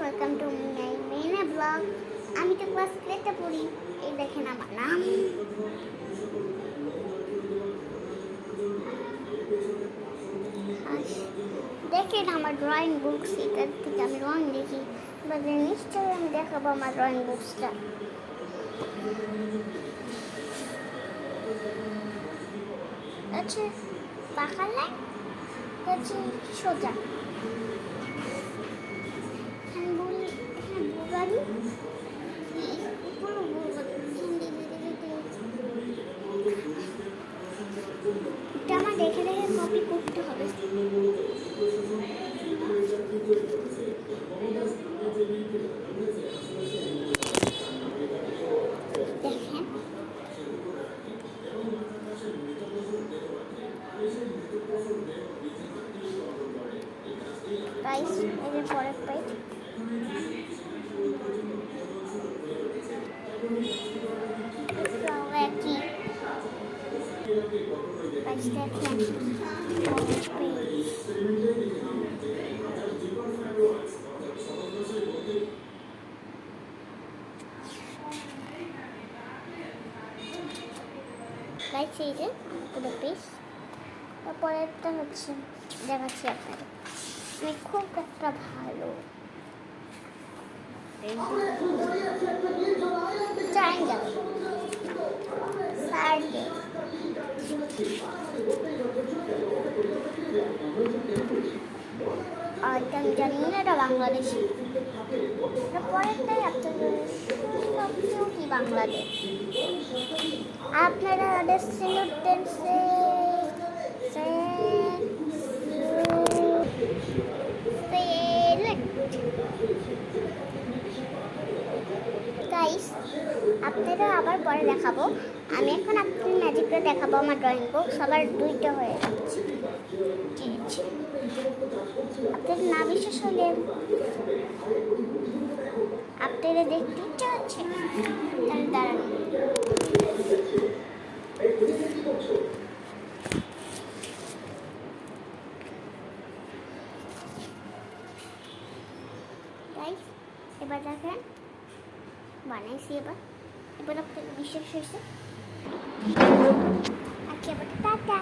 Welcome to my মেইনা blog. আমি তো ক্লাস 3তে পড়ি। এই দেখেন আমার নাম। দেখেন আমার ড্রয়িং বুকস, এটার থেকে আমি ড্রয়িং দেখি। এবারে নিশ্চয়ই আমি দেখাবো আমার ড্রয়িং বুকসটা। আচ্ছা, পাকা লাইন হচ্ছে সোজা। আমি বলি এখানে বুগারি উপরে এটা আমার দেখে দেখে কপি করতে হবে। দেখেন গাইস, এই যে পরের পেজ। একই গাইস, দেখেন পেজ। গাইস, এই যে পুরো পেজ। তারপরেরটা হচ্ছে দেখাচ্ছি আপনাদের। আমি খুব একটা ভালো ট্রায়াঙ্গেল সার্কেল। আর এটা আমি জানি না, এটা বাংলাদেশি। পরেরটাই আপনাদের কি বাংলাদেশ। আপনারা গাইস, আপনারা আবার পরে দেখাবো। আমি এখন আপনাদের ম্যাজিকটা দেখাবো। আমার ড্রয়িং বুক সবার দুইটা হয়ে যাচ্ছে। আপনাদের না বিশ্বাস হলে আপনারা দেখতে ইচ্ছা হচ্ছে, তাহলে দাঁড়ান। গাইস, এবার দেখেন বানাইছি। এবার আপনাদের বিশ্বাস হয়েছে। আচ্ছা, এবার টাটা।